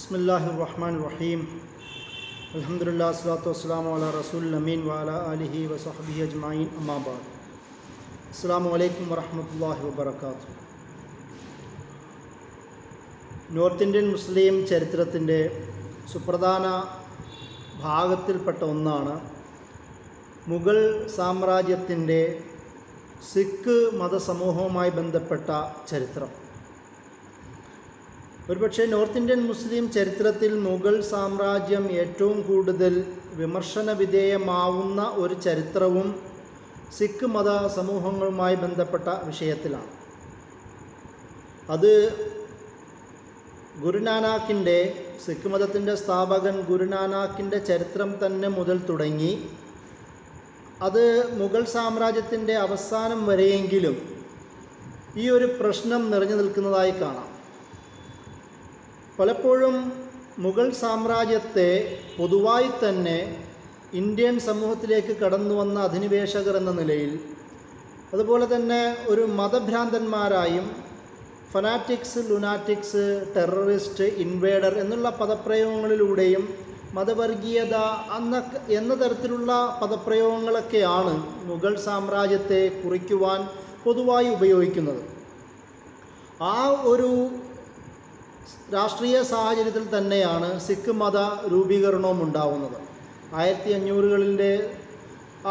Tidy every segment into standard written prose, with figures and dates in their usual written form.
ബിസ്മില്ലാഹിർറഹ്മാനിർറഹീം. അൽഹംദുലില്ലാഹി സ്വല്ലല്ലാഹു വസ്സലാമു അലാ റസൂലിൽ അമീൻ വഅലാ ആലിഹി വസഹ്ബിഹി അജ്മഈൻ. അമ്മാ ബഅദ്. അസ്സലാമു അലൈക്കും വറഹ്മത്തുള്ളാഹി വബറകാതുഹു. നോർത്ത് ഇന്ത്യൻ മുസ്ലിം ചരിത്രത്തിൻ്റെ സുപ്രധാന ഭാഗത്തിൽപ്പെട്ട ഒന്നാണ് മുഗൾ സാമ്രാജ്യത്തിൻ്റെ സിഖ് മതസമൂഹവുമായി ബന്ധപ്പെട്ട ചരിത്രം. ഒരുപക്ഷെ നോർത്ത് ഇന്ത്യൻ മുസ്ലിം ചരിത്രത്തിൽ മുഗൾ സാമ്രാജ്യം ഏറ്റവും കൂടുതൽ വിമർശന വിധേയമാവുന്ന ഒരു ചരിത്രവും സിഖ് മത സമൂഹങ്ങളുമായി ബന്ധപ്പെട്ട വിഷയത്തിലാണ്. അത് ഗുരുനാനാക്കിൻ്റെ, സിഖ് മതത്തിൻ്റെ സ്ഥാപകൻ ഗുരുനാനാക്കിൻ്റെ ചരിത്രം തന്നെ മുതൽ തുടങ്ങി അത് മുഗൾ സാമ്രാജ്യത്തിൻ്റെ അവസാനം വരെയെങ്കിലും ഈ ഒരു പ്രശ്നം നിറഞ്ഞു നിൽക്കുന്നതായി കാണാം. പലപ്പോഴും മുഗൾ സാമ്രാജ്യത്തെ പൊതുവായി തന്നെ ഇന്ത്യൻ സമൂഹത്തിലേക്ക് കടന്നു വന്ന അധിനിവേശകർ എന്ന നിലയിൽ, അതുപോലെ തന്നെ ഒരു മതഭ്രാന്തന്മാരായും ഫനാറ്റിക്സ്, ലുനാറ്റിക്സ്, ടെററിസ്റ്റ്, ഇൻവേഡർ എന്നുള്ള പദപ്രയോഗങ്ങളിലൂടെയും മതവർഗീയത എന്ന തരത്തിലുള്ള പദപ്രയോഗങ്ങളൊക്കെയാണ് മുഗൾ സാമ്രാജ്യത്തെ കുറിക്കുവാൻ പൊതുവായി ഉപയോഗിക്കുന്നത്. ആ ഒരു രാഷ്ട്രീയ സാഹചര്യത്തിൽ തന്നെയാണ് സിഖ് മത രൂപീകരണവും ഉണ്ടാവുന്നത്. 1500കളിൻ്റെ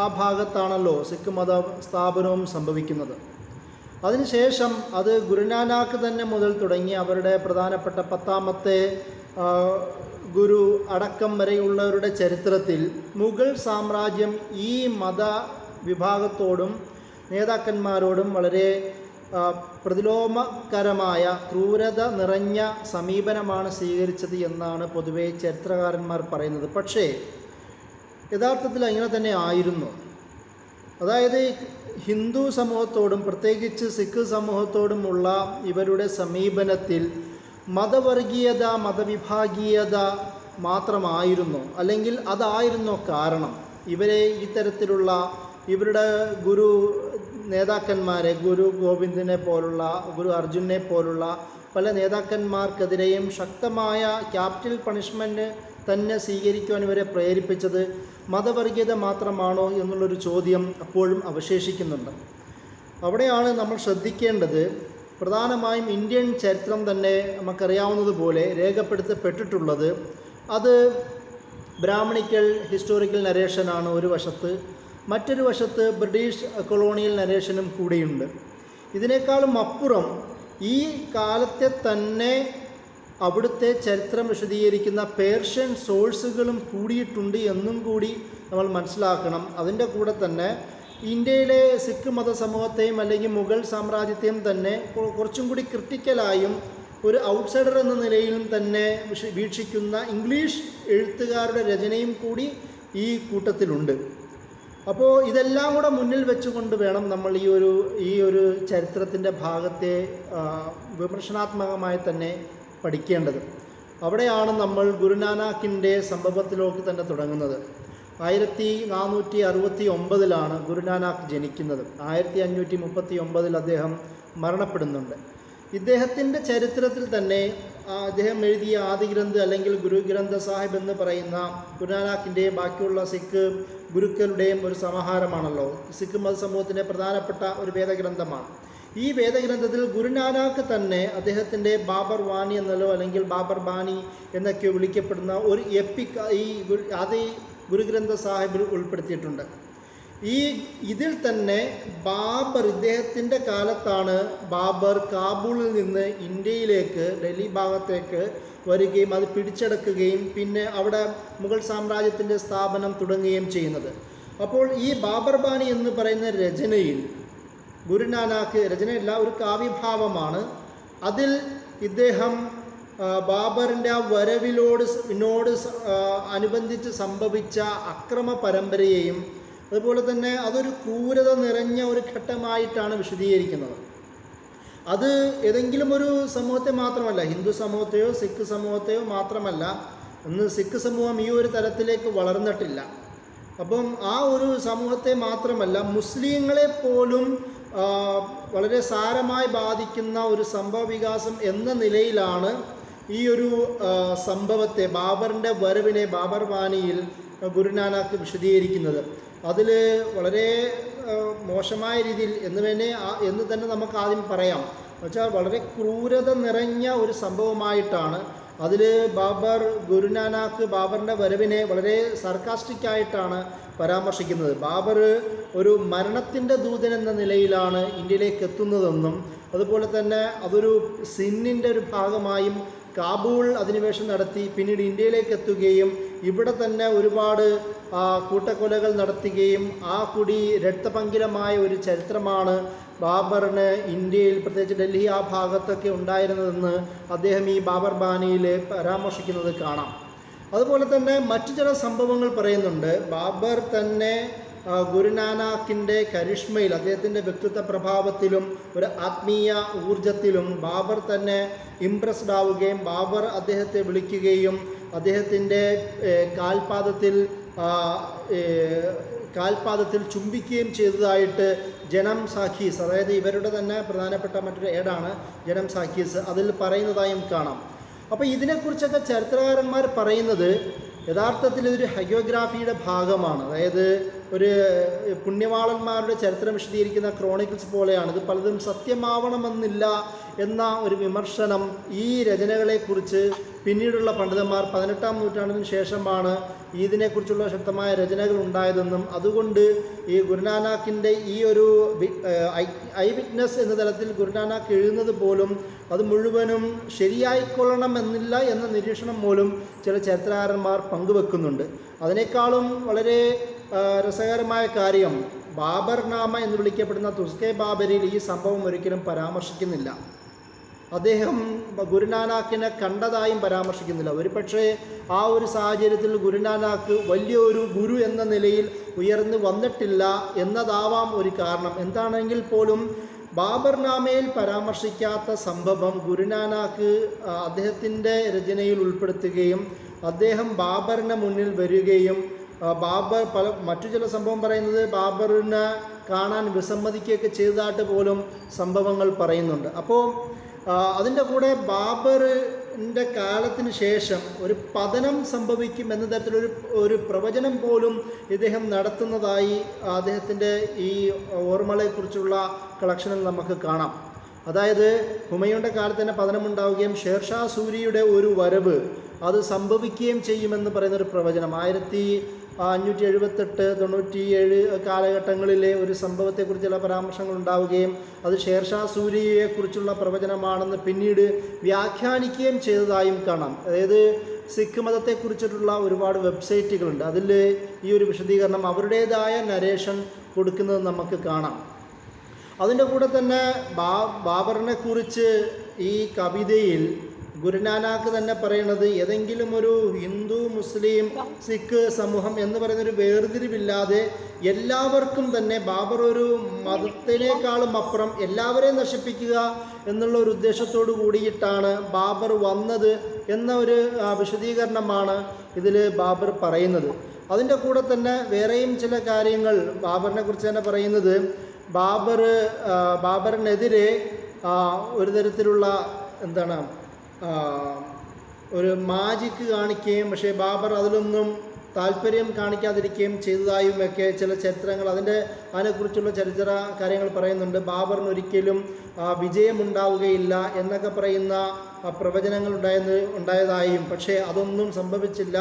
ആ ഭാഗത്താണല്ലോ സിഖ് മത സ്ഥാപനവും സംഭവിക്കുന്നത്. അതിനുശേഷം അത് ഗുരുനാനാക്ക് തന്നെ മുതൽ തുടങ്ങി അവരുടെ പ്രധാനപ്പെട്ട 10ാമത്തെ ഗുരു അടക്കം വരെയുള്ളവരുടെ ചരിത്രത്തിൽ മുഗൾ സാമ്രാജ്യം ഈ മത വിഭാഗത്തോടും നേതാക്കന്മാരോടും വളരെ പ്രതിലോമകരമായ ക്രൂരത നിറഞ്ഞ സമീപനമാണ് സ്വീകരിച്ചത് എന്നാണ് പൊതുവെ ചരിത്രകാരന്മാർ പറയുന്നത്. പക്ഷേ യഥാർത്ഥത്തിൽ അങ്ങനെ തന്നെ ആയിരുന്നു. അതായത് ഹിന്ദു സമൂഹത്തോടും പ്രത്യേകിച്ച് സിഖ് സമൂഹത്തോടുമുള്ള ഇവരുടെ സമീപനത്തിൽ മതവർഗീയത, മതവിഭാഗീയത മാത്രമായിരുന്നു, അല്ലെങ്കിൽ അതായിരുന്നു കാരണം ഇവരെ ഇത്തരത്തിലുള്ള ഇവരുടെ ഗുരു നേതാക്കന്മാരെ, ഗുരു ഗോവിന്ദനെ പോലുള്ള, ഗുരു അർജുനെ പോലുള്ള പല നേതാക്കന്മാർക്കെതിരെയും ശക്തമായ ക്യാപിറ്റൽ പണിഷ്മെൻറ്റ് തന്നെ സ്വീകരിക്കുവാൻ ഇവരെ പ്രേരിപ്പിച്ചത് മതവർഗീയത മാത്രമാണോ എന്നുള്ളൊരു ചോദ്യം അപ്പോഴും അവശേഷിക്കുന്നുണ്ട്. അവിടെയാണ് നമ്മൾ ശ്രദ്ധിക്കേണ്ടത്. പ്രധാനമായും ഇന്ത്യൻ ചരിത്രം തന്നെ നമുക്കറിയാവുന്നതുപോലെ രേഖപ്പെടുത്തപ്പെട്ടിട്ടുള്ളത് അത് ബ്രാഹ്മണിക്കൽ ഹിസ്റ്റോറിക്കൽ നരേഷനാണ് ഒരു വശത്ത്, മറ്റൊരു വശത്ത് ബ്രിട്ടീഷ് കൊളോണിയൽ നരേഷനും കൂടെയുണ്ട്. ഇതിനേക്കാളും അപ്പുറം ഈ കാലത്തെ തന്നെ അവിടുത്തെ ചരിത്രം വിശദീകരിക്കുന്ന പേർഷ്യൻ സോഴ്സുകളും കൂടിയിട്ടുണ്ട് എന്നും കൂടി നമ്മൾ മനസ്സിലാക്കണം. അതിൻ്റെ കൂടെ തന്നെ ഇന്ത്യയിലെ സിഖ് മതസമൂഹത്തെയും അല്ലെങ്കിൽ മുഗൾ സാമ്രാജ്യത്തെയും തന്നെ കുറച്ചും കൂടി ക്രിട്ടിക്കലായും ഒരു ഔട്ട്സൈഡർ എന്ന നിലയിലും തന്നെ വീക്ഷിക്കുന്ന ഇംഗ്ലീഷ് എഴുത്തുകാരുടെ രചനയും കൂടി ഈ കൂട്ടത്തിലുണ്ട്. അപ്പോൾ ഇതെല്ലാം കൂടെ മുന്നിൽ വെച്ചുകൊണ്ട് വേണം നമ്മൾ ഈ ഒരു ചരിത്രത്തിൻ്റെ ഭാഗത്തെ വിമർശനാത്മകമായി തന്നെ പഠിക്കേണ്ടത്. അവിടെയാണ് നമ്മൾ ഗുരുനാനാക്കിൻ്റെ സംഭവത്തിലേക്ക് തന്നെ തുടങ്ങുന്നത്. 1469 ഗുരുനാനാക്ക് ജനിക്കുന്നത്. 1539 അദ്ദേഹം മരണപ്പെടുന്നുണ്ട്. ഇദ്ദേഹത്തിൻ്റെ ചരിത്രത്തിൽ തന്നെ അദ്ദേഹം എഴുതിയ ആദി ഗ്രന്ഥ് അല്ലെങ്കിൽ ഗുരു ഗ്രന്ഥ സാഹിബ് എന്ന് പറയുന്ന ഗുരുനാനാക്കിൻ്റെയും ബാക്കിയുള്ള സിഖ് ഗുരുക്കളുടെയും ഒരു സമാഹാരമാണല്ലോ. സിഖ് മതസമൂഹത്തിൻ്റെ പ്രധാനപ്പെട്ട ഒരു വേദഗ്രന്ഥമാണ്. ഈ വേദഗ്രന്ഥത്തിൽ ഗുരുനാനാക്ക് തന്നെ അദ്ദേഹത്തിൻ്റെ ബാബർ വാണി എന്നല്ലോ അല്ലെങ്കിൽ ബാബർ ബാനി എന്നൊക്കെ വിളിക്കപ്പെടുന്ന ഒരു എപ്പിക് ഈ ആദി ഗുരുഗ്രന്ഥ സാഹിബിൽ ഉൾപ്പെടുത്തിയിട്ടുണ്ട്. ഇതിൽ തന്നെ ബാബർ, ഇദ്ദേഹത്തിൻ്റെ കാലത്താണ് ബാബർ കാബൂളിൽ നിന്ന് ഇന്ത്യയിലേക്ക്, ഡൽഹി ഭാഗത്തേക്ക് വരികയും അത് പിടിച്ചെടുക്കുകയും പിന്നെ അവിടെ മുഗൾ സാമ്രാജ്യത്തിൻ്റെ സ്ഥാപനം തുടങ്ങുകയും ചെയ്യുന്നത്. അപ്പോൾ ഈ ബാബർ ബാനി എന്ന് പറയുന്ന രചനയിൽ ഗുരുനാനാക്ക്, രചനയല്ല ഒരു കാവ്യഭാവമാണ്, അതിൽ ഇദ്ദേഹം ബാബറിൻ്റെ ആ വരവിനോട് അനുബന്ധിച്ച് സംഭവിച്ച അക്രമ പരമ്പരയെയും അതുപോലെ തന്നെ അതൊരു ക്രൂരത നിറഞ്ഞ ഒരു ഘട്ടമായിട്ടാണ് വിശദീകരിക്കുന്നത്. അത് ഏതെങ്കിലും ഒരു സമൂഹത്തെ മാത്രമല്ല, ഹിന്ദു സമൂഹത്തെയോ സിഖ് സമൂഹത്തെയോ മാത്രമല്ല. ഇന്ന് സിഖ് സമൂഹം ഈ ഒരു തരത്തിലേക്ക് വളർന്നിട്ടില്ല. അപ്പം ആ ഒരു സമൂഹത്തെ മാത്രമല്ല, മുസ്ലിങ്ങളെ പോലും വളരെ സാരമായി ബാധിക്കുന്ന ഒരു സംഭവ വികാസം എന്ന നിലയിലാണ് ഈ ഒരു സംഭവത്തെ, ബാബറിൻ്റെ വരവിനെ ബാബർ ബാനിയിൽ ഗുരുനാനാക്ക് വിശദീകരിക്കുന്നത്. അതിൽ വളരെ മോശമായ രീതിയിൽ എന്ന് തന്നെ നമുക്ക് ആദ്യം പറയാം. എന്നുവെച്ചാൽ വളരെ ക്രൂരത നിറഞ്ഞ ഒരു സംഭവമായിട്ടാണ് അതിൽ ഗുരുനാനാക്ക് ബാബറിൻ്റെ വരവിനെ വളരെ സർക്കാസ്റ്റിക്കായിട്ടാണ് പരാമർശിക്കുന്നത്. ബാബർ ഒരു മരണത്തിൻ്റെ ദൂതൻ എന്ന നിലയിലാണ് ഇന്ത്യയിലേക്ക് എത്തുന്നതെന്നും അതുപോലെ തന്നെ അതൊരു സിന്നിൻ്റെ ഒരു ഭാഗമായും കാബൂൾ അധിനിവേശം നടത്തി പിന്നീട് ഇന്ത്യയിലേക്ക് എത്തുകയും ഇവിടെ തന്നെ ഒരുപാട് കൂട്ടക്കൊലകൾ നടത്തുകയും ആ കൂടി രക്തപങ്കിലമായ ഒരു ചരിത്രമാണ് ബാബറിന് ഇന്ത്യയിൽ, പ്രത്യേകിച്ച് ഡൽഹി ആ ഭാഗത്തൊക്കെ ഉണ്ടായിരുന്നതെന്ന് അദ്ദേഹം ഈ ബാബർ ബാനിയിൽ പരാമർശിക്കുന്നത് കാണാം. അതുപോലെ തന്നെ മറ്റു ചില സംഭവങ്ങൾ പറയുന്നുണ്ട്. ബാബർ തന്നെ ഗുരുനാനാക്കിൻ്റെ കരിഷ്മയിൽ, അദ്ദേഹത്തിൻ്റെ വ്യക്തിത്വ പ്രഭാവത്തിലും ഒരു ആത്മീയ ഊർജത്തിലും ബാബർ തന്നെ ഇംപ്രസ്ഡ് ആവുകയും ബാബർ അദ്ദേഹത്തെ വിളിക്കുകയും അദ്ദേഹത്തിൻ്റെ കാൽപാദത്തിൽ ചുംബിക്കുകയും ചെയ്തതായിട്ട് ജനം സാഖീസ്, അതായത് ഇവരുടെ തന്നെ പ്രധാനപ്പെട്ട മറ്റൊരു ഏടാണ് ജനം സാഖീസ്, അതിൽ പറയുന്നതായും കാണാം. അപ്പോൾ ഇതിനെക്കുറിച്ചൊക്കെ ചരിത്രകാരന്മാർ പറയുന്നത് യഥാർത്ഥത്തിൽ ഇതൊരു ഹൈയോഗ്രാഫിയുടെ ഭാഗമാണ്. അതായത് ഒരു പുണ്യവാളന്മാരുടെ ചരിത്രം വിശദീകരിക്കുന്ന ക്രോണിക്കിൾസ് പോലെയാണ്. ഇത് പലതും സത്യമാവണമെന്നില്ല എന്ന ഒരു വിമർശനം ഈ രചനകളെക്കുറിച്ച് പിന്നീടുള്ള പണ്ഡിതന്മാർ 18-ാം നൂറ്റാണ്ടിന് ശേഷമാണ് ഇതിനെക്കുറിച്ചുള്ള ശക്തമായ രചനകൾ ഉണ്ടായതെന്നും അതുകൊണ്ട് ഈ ഗുരുനാനാക്കിൻ്റെ ഈ ഒരു ഐ വിറ്റ്നസ് എന്ന തലത്തിൽ ഗുരുനാനാക്ക് എഴുതുന്നത് പോലും അത് മുഴുവനും ശരിയായിക്കൊള്ളണമെന്നില്ല എന്ന നിരീക്ഷണം പോലും ചില ചരിത്രകാരന്മാർ പങ്കുവെക്കുന്നുണ്ട്. അതിനേക്കാളും വളരെ രസകരമായ കാര്യം, ബാബർനാമ എന്ന് വിളിക്കപ്പെടുന്ന തുസ്കെ ബാബരിൽ ഈ സംഭവം ഒരിക്കലും പരാമർശിക്കുന്നില്ല. അദ്ദേഹം ഗുരുനാനാക്കിനെ കണ്ടതായും പരാമർശിക്കുന്നില്ല. ഒരുപക്ഷെ ആ ഒരു സാഹചര്യത്തിൽ ഗുരുനാനാക്ക് വലിയൊരു ഗുരു എന്ന നിലയിൽ ഉയർന്നു വന്നിട്ടില്ല എന്നതാവാം ഒരു കാരണം. എന്താണെങ്കിൽ പോലും ബാബർനാമയിൽ പരാമർശിക്കാത്ത സംഭവം ഗുരുനാനാക്ക് അദ്ദേഹത്തിൻ്റെ രചനയിൽ ഉൾപ്പെടുത്തുകയും അദ്ദേഹം ബാബറിന് മുന്നിൽ വരികയും ബാബർ മറ്റു ചില സംഭവം പറയുന്നത് ബാബറിനെ കാണാൻ വിസമ്മതിക്കുകയൊക്കെ ചെയ്തതായിട്ട് പോലും സംഭവങ്ങൾ പറയുന്നുണ്ട്. അപ്പോൾ അതിൻ്റെ കൂടെ ബാബറിൻ്റെ കാലത്തിന് ശേഷം ഒരു പതനം സംഭവിക്കും എന്ന തരത്തിലൊരു പ്രവചനം പോലും ഇദ്ദേഹം നടത്തുന്നതായി അദ്ദേഹത്തിൻ്റെ ഈ ഓർമ്മകളെക്കുറിച്ചുള്ള കളക്ഷനിൽ നമുക്ക് കാണാം. അതായത് ഹുമയൂണിൻ്റെ കാലത്ത് തന്നെ പതനമുണ്ടാവുകയും ഷേർഷാ സൂരിയുടെ ഒരു വരവ് അത് സംഭവിക്കുകയും ചെയ്യുമെന്ന് പറയുന്നൊരു പ്രവചനം 1578-97 കാലഘട്ടങ്ങളിലെ ഒരു സംഭവത്തെക്കുറിച്ച് ചില പരാമർശങ്ങൾ ഉണ്ടാവുകയും അത് ഷേർഷാ സൂരിയെക്കുറിച്ചുള്ള പ്രവചനമാണെന്ന് പിന്നീട് വ്യാഖ്യാനിക്കുകയും ചെയ്തതായും കാണാം. അതായത് സിഖ് മതത്തെക്കുറിച്ചിട്ടുള്ള ഒരുപാട് വെബ്സൈറ്റുകളുണ്ട്. അതിൽ ഈ ഒരു വിശദീകരണം അവരുടേതായ നരേഷൻ കൊടുക്കുന്നത് നമുക്ക് കാണാം. അതിൻ്റെ കൂടെ തന്നെ ബാബറിനെ കുറിച്ച് ഈ കവിതയിൽ ഗുരുനാനാക്ക് തന്നെ പറയുന്നത് ഏതെങ്കിലും ഒരു ഹിന്ദു, മുസ്ലിം, സിഖ് സമൂഹം എന്ന് പറയുന്നൊരു വേർതിരിവില്ലാതെ എല്ലാവർക്കും തന്നെ ബാബർ ഒരു മതത്തിനേക്കാളും അപ്പുറം എല്ലാവരെയും നശിപ്പിക്കുക എന്നുള്ള ഒരു ഉദ്ദേശത്തോടു കൂടിയിട്ടാണ് ബാബർ വന്നത് എന്ന ഒരു വിശദീകരണമാണ് ഇതിൽ ബാബർ പറയുന്നത്. അതിൻ്റെ കൂടെ തന്നെ വേറെയും ചില കാര്യങ്ങൾ ബാബറിനെ കുറിച്ച് തന്നെ പറയുന്നത്, ബാബറിനെതിരെ ഒരു തരത്തിലുള്ള ഒരു മാജിക്ക് കാണിക്കുകയും പക്ഷേ ബാബർ അതിലൊന്നും താല്പര്യം കാണിക്കാതിരിക്കുകയും ചെയ്തതായുമൊക്കെ ചില ചരിത്രങ്ങൾ അതിനെക്കുറിച്ചുള്ള ചരിത്ര കാര്യങ്ങൾ പറയുന്നുണ്ട്. ബാബറിന് ഒരിക്കലും വിജയമുണ്ടാവുകയില്ല എന്നൊക്കെ പറയുന്ന പ്രവചനങ്ങൾ ഉണ്ടായതായും പക്ഷേ അതൊന്നും സംഭവിച്ചില്ല.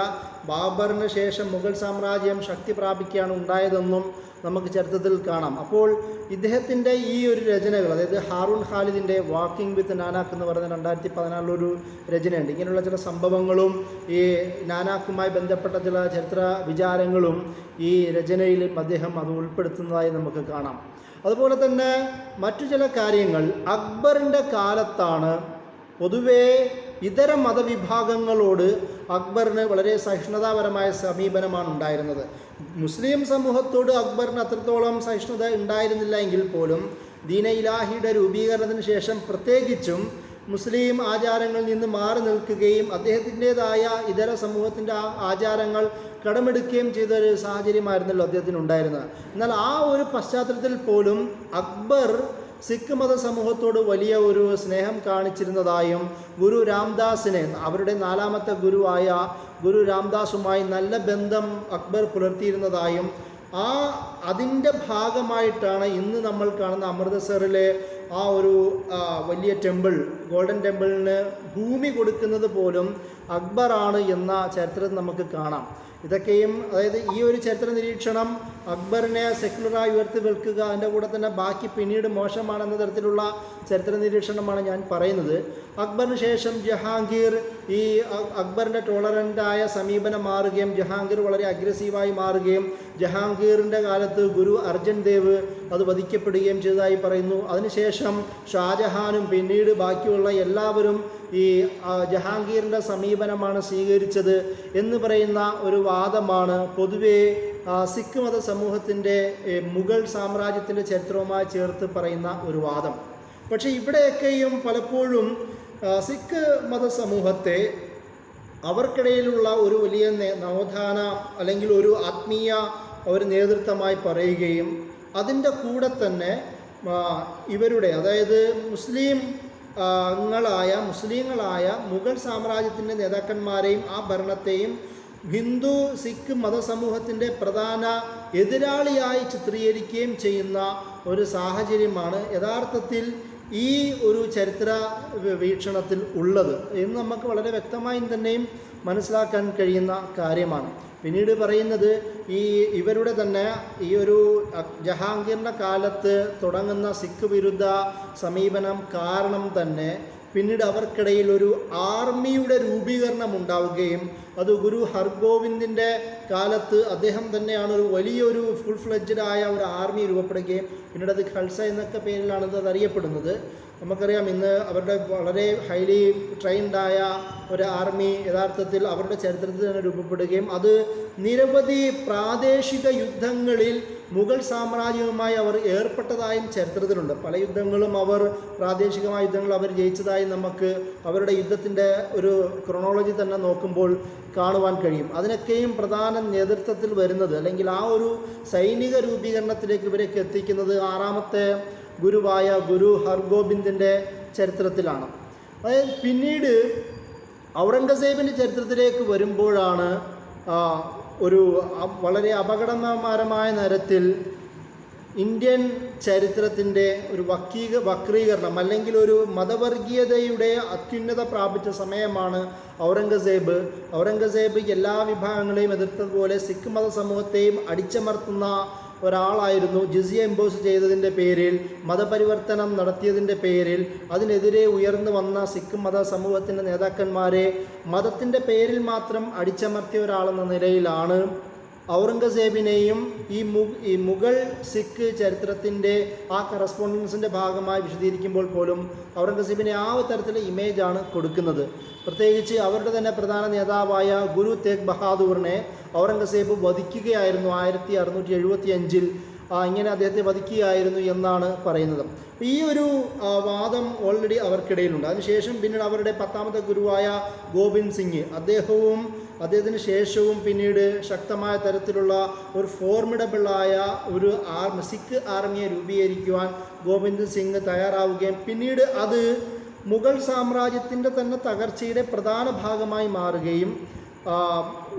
ബാബറിന് ശേഷം മുഗൾ സാമ്രാജ്യം ശക്തി പ്രാപിക്കുകയാണ് ഉണ്ടായതെന്നും നമുക്ക് ചരിത്രത്തിൽ കാണാം. അപ്പോൾ ഇദ്ദേഹത്തിൻ്റെ ഈ ഒരു രചനകൾ, അതായത് ഹാറൂൺ ഖാലിദിൻ്റെ വാക്കിംഗ് വിത്ത് നാനാക്ക് എന്ന് പറയുന്ന 2014 രചനയുണ്ട്. ഇങ്ങനെയുള്ള ചില സംഭവങ്ങളും ഈ നാനാക്കുമായി ബന്ധപ്പെട്ട ചില ചരിത്ര വിചാരങ്ങളും ഈ രചനയിൽ അദ്ദേഹം അത് ഉൾപ്പെടുത്തുന്നതായി നമുക്ക് കാണാം. അതുപോലെ തന്നെ മറ്റു ചില കാര്യങ്ങൾ, അക്ബറിൻ്റെ കാലത്താണ് പൊതുവേ ഇതര മതവിഭാഗങ്ങളോട് അക്ബറിന് വളരെ സഹിഷ്ണുതാപരമായ സമീപനമാണ് ഉണ്ടായിരുന്നത്. മുസ്ലിം സമൂഹത്തോട് അക്ബറിന് അത്രത്തോളം സഹിഷ്ണുത ഉണ്ടായിരുന്നില്ല എങ്കിൽ പോലും ദീന ഇലാഹിയുടെ രൂപീകരണത്തിന് ശേഷം പ്രത്യേകിച്ചും മുസ്ലിം ആചാരങ്ങളിൽ നിന്ന് മാറി നിൽക്കുകയും അദ്ദേഹത്തിൻ്റെതായ ഇതര സമൂഹത്തിൻ്റെ ആചാരങ്ങൾ കടമെടുക്കുകയും ചെയ്ത ഒരു സാഹചര്യമായിരുന്നല്ലോ അദ്ദേഹത്തിന് ഉണ്ടായിരുന്നത്. എന്നാൽ ആ ഒരു പശ്ചാത്തലത്തിൽ പോലും അക്ബർ സിഖ് മത സമൂഹത്തോട് വലിയ ഒരു സ്നേഹം കാണിച്ചിരുന്നതായും ഗുരു രാംദാസിനെ അവരുടെ 4ാമത്തെ ഗുരുവായ ഗുരു രാംദാസുമായി നല്ല ബന്ധം അക്ബർ പുലർത്തിയിരുന്നതായും അതിൻ്റെ ഭാഗമായിട്ടാണ് ഇന്ന് നമ്മൾ കാണുന്ന അമൃത്സറിലെ ആ ഒരു വലിയ ടെമ്പിൾ, ഗോൾഡൻ ടെമ്പിളിന് ഭൂമി കൊടുക്കുന്നത് പോലും അക്ബറാണ് എന്ന ചരിത്രത്തിൽ നമുക്ക് കാണാം. ഇതൊക്കെയും അതായത് ഈ ഒരു ചരിത്ര നിരീക്ഷണം അക്ബറിനെ സെക്യുലറായി ഉയർത്തി വെക്കുക, അതിൻ്റെ കൂടെ തന്നെ ബാക്കി പിന്നീട് മോശമാണെന്ന തരത്തിലുള്ള ചരിത്ര നിരീക്ഷണമാണ് ഞാൻ പറയുന്നത്. അക്ബറിന് ശേഷം ജഹാംഗീർ ഈ അക്ബറിൻ്റെ ടോളറൻ്റായ സമീപനം മാറുകയും ജഹാംഗീർ വളരെ അഗ്രസീവായി മാറുകയും ജഹാംഗീറിൻ്റെ കാലത്ത് ഗുരു അർജൻ ദേവ് അത് വധിക്കപ്പെടുകയും ചെയ്തതായി പറയുന്നു. അതിനുശേഷം ഷാജഹാനും പിന്നീട് ബാക്കിയുള്ള എല്ലാവരും ഈ ജഹാംഗീറിൻ്റെ സമീപനമാണ് സ്വീകരിച്ചത് എന്ന് പറയുന്ന ഒരു വാദമാണ് പൊതുവേ സിഖ് മത സമൂഹത്തിൻ്റെ മുഗൾ സാമ്രാജ്യത്തിൻ്റെ ചരിത്രവുമായി ചേർത്ത് പറയുന്ന ഒരു വാദം. പക്ഷേ ഇവിടെയൊക്കെയും പലപ്പോഴും സിഖ് മത സമൂഹത്തെ അവർക്കിടയിലുള്ള ഒരു വലിയ നവോത്ഥാന അല്ലെങ്കിൽ ഒരു ആത്മീയ ഒരു നേതൃത്വമായി പറയുകയും അതിൻ്റെ കൂടെ തന്നെ ഇവരുടെ അതായത് മുസ്ലിങ്ങളായ മുഗൾ സാമ്രാജ്യത്തിൻ്റെ നേതാക്കന്മാരെയും ആ ഭരണത്തെയും ഹിന്ദു സിഖ് മതസമൂഹത്തിൻ്റെ പ്രധാന എതിരാളിയായി ചിത്രീകരിക്കുകയും ചെയ്യുന്ന ഒരു സാഹചര്യമാണ് യഥാർത്ഥത്തിൽ ഈ ഒരു ചരിത്ര വീക്ഷണത്തിൽ ഉള്ളത് എന്ന് നമുക്ക് വളരെ വ്യക്തമായും തന്നെയും മനസ്സിലാക്കാൻ കഴിയുന്ന കാര്യമാണ്. പിന്നീട് പറയുന്നത് ഇവരുടെ തന്നെ ഈ ഒരു ജഹാംഗീറിൻ്റെ കാലത്ത് തുടങ്ങുന്ന സിഖ് വിരുദ്ധ സമീപനം കാരണം തന്നെ പിന്നീട് അവർക്കിടയിൽ ഒരു ആർമിയുടെ രൂപീകരണം ഉണ്ടാവുകയും അത് ഗുരു ഹർഗോവിന്ദിൻ്റെ കാലത്ത് അദ്ദേഹം തന്നെയാണ് ഒരു വലിയൊരു ഫുൾ ഫ്ലെഡ്ജഡായ ഒരു ആർമി രൂപപ്പെടുകയും പിന്നീട് അത് ഖൽസ എന്നൊക്കെ പേരിലാണ് അത് അറിയപ്പെടുന്നത്. നമുക്കറിയാം ഇന്ന് അവരുടെ വളരെ ഹൈലി ട്രെയിൻഡായ ഒരു ആർമി യഥാർത്ഥത്തിൽ അവരുടെ ചരിത്രത്തിൽ തന്നെ രൂപപ്പെടുകയും അത് നിരവധി പ്രാദേശിക യുദ്ധങ്ങളിൽ മുഗൾ സാമ്രാജ്യവുമായി അവർ ഏർപ്പെട്ടതായും ചരിത്രത്തിലുണ്ട്. പല യുദ്ധങ്ങളും പ്രാദേശികമായ യുദ്ധങ്ങൾ അവർ ജയിച്ചതായി നമുക്ക് അവരുടെ യുദ്ധത്തിൻ്റെ ഒരു ക്രോണോളജി തന്നെ നോക്കുമ്പോൾ കാണുവാൻ കഴിയും. അതിനൊക്കെയും പ്രധാന നേതൃത്വത്തിൽ വരുന്നത് അല്ലെങ്കിൽ ആ ഒരു സൈനിക രൂപീകരണത്തിലേക്ക് ഇവരേക്ക് എത്തിക്കുന്നത് 6ാമത്തെ ഗുരുവായ ഗുരു ഹർഗോബിന്ദിൻ്റെ ചരിത്രത്തിലാണ്. അതായത് പിന്നീട് ഔറംഗസേബിൻ്റെ ചരിത്രത്തിലേക്ക് വരുമ്പോഴാണ് ഒരു വളരെ അപകടകരമായ തരത്തിൽ ഇന്ത്യൻ ചരിത്രത്തിൻ്റെ ഒരു വക്രീകരണം അല്ലെങ്കിൽ ഒരു മതവർഗീയതയുടെ അത്യുന്നത പ്രാപിച്ച സമയമാണ് ഔറംഗസേബ് എല്ലാ വിഭാഗങ്ങളെയും എതിർത്തതുപോലെ സിഖ് മത സമൂഹത്തെയും അടിച്ചമർത്തുന്ന ഒരാളായിരുന്നു. ജിസിയ ഇമ്പോസ് ചെയ്തതിൻ്റെ പേരിൽ, മതപരിവർത്തനം നടത്തിയതിൻ്റെ പേരിൽ അതിനെതിരെ ഉയർന്നു വന്ന സിഖ് മത സമൂഹത്തിൻ്റെ നേതാക്കന്മാരെ മതത്തിൻ്റെ പേരിൽ മാത്രം അടിച്ചമർത്തിയ ഒരാളെന്ന നിലയിലാണ് ഔറംഗസേബിനെയും ഈ മുഗൾ സിഖ് ചരിത്രത്തിൻ്റെ ആ കറസ്പോണ്ടൻസിൻ്റെ ഭാഗമായി വിശദീകരിക്കുമ്പോൾ പോലും ഔറംഗസേബിനെ ആ തരത്തിലുള്ള ഇമേജാണ് കൊടുക്കുന്നത്. പ്രത്യേകിച്ച് അവരുടെ തന്നെ പ്രധാന നേതാവായ ഗുരു തേഗ് ബഹാദൂറിനെ ഔറംഗസേബ് വധിക്കുകയായിരുന്നു 1675 ഇങ്ങനെ അദ്ദേഹത്തെ വധിക്കുകയായിരുന്നു എന്നാണ് പറയുന്നത്. ഈ ഒരു വാദം ഓൾറെഡി അവർക്കിടയിലുണ്ട്. അതിനുശേഷം പിന്നീട് അവരുടെ 10ാമത്തെ ഗുരുവായ ഗോബിന്ദ് സിംഗ് അദ്ദേഹത്തിന് ശേഷവും പിന്നീട് ശക്തമായ തരത്തിലുള്ള ഒരു ഫോർമിഡബിളായ ഒരു സിഖ് ആർമിയെ രൂപീകരിക്കുവാൻ ഗോബിന്ദ് സിംഗ് തയ്യാറാവുകയും പിന്നീട് അത് മുഗൾ സാമ്രാജ്യത്തിൻ്റെ തന്നെ തകർച്ചയുടെ പ്രധാന ഭാഗമായി മാറുകയും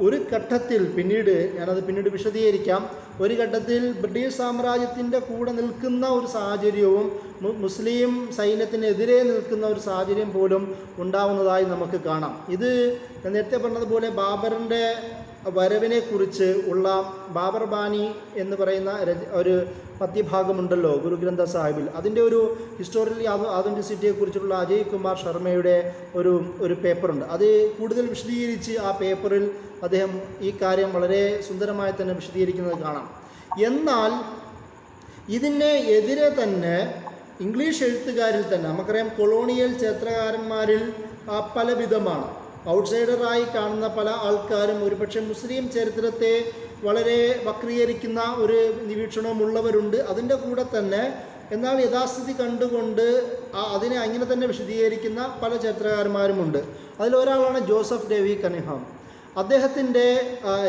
ഒരു ഘട്ടത്തിൽ ഞാനത് വിശദീകരിക്കാം. ഒരു ഘട്ടത്തിൽ ബ്രിട്ടീഷ് സാമ്രാജ്യത്തിൻ്റെ കൂടെ നിൽക്കുന്ന ഒരു സാഹചര്യവും മുസ്ലിം സൈന്യത്തിനെതിരെ നിൽക്കുന്ന ഒരു സാഹചര്യം പോലും ഉണ്ടാവുന്നതായി നമുക്ക് കാണാം. ഇത് നേരത്തെ പറഞ്ഞതുപോലെ ബാബറിൻ്റെ വരവിനെക്കുറിച്ച് ഉള്ള ബാബർ ബാനി എന്ന് പറയുന്ന ഒരു പദ്യഭാഗമുണ്ടല്ലോ ഗുരു ഗ്രന്ഥ സാഹിബിൽ. അതിൻ്റെ ഒരു ഹിസ്റ്റോറിക്കൽ ആതൻറ്റിസിറ്റിയെക്കുറിച്ചുള്ള അജയ് കുമാർ ശർമ്മയുടെ ഒരു പേപ്പറുണ്ട്. അത് കൂടുതൽ വിശദീകരിച്ച് ആ പേപ്പറിൽ അദ്ദേഹം ഈ കാര്യം വളരെ സുന്ദരമായി തന്നെ വിശദീകരിക്കുന്നത് കാണാം. എന്നാൽ ഇതിനെ എതിരെ തന്നെ ഇംഗ്ലീഷ് എഴുത്തുകാരിൽ തന്നെ നമുക്കറിയാം കൊളോണിയൽ ചരിത്രകാരന്മാരിൽ പല വിധമാണ്. ഔട്ട്സൈഡറായി കാണുന്ന പല ആൾക്കാരും ഒരുപക്ഷെ മുസ്ലിം ചരിത്രത്തെ വളരെ വക്രീകരിക്കുന്ന ഒരു നിരീക്ഷണമുള്ളവരുണ്ട്. അതിൻ്റെ കൂടെ തന്നെ എന്നാൽ യഥാസ്ഥിതി കണ്ടുകൊണ്ട് അതിനെ അങ്ങനെ തന്നെ വിശദീകരിക്കുന്ന പല ചരിത്രകാരന്മാരുമുണ്ട്. അതിലൊരാളാണ് ജോസഫ് ഡേവി കണിഹാം. അദ്ദേഹത്തിൻ്റെ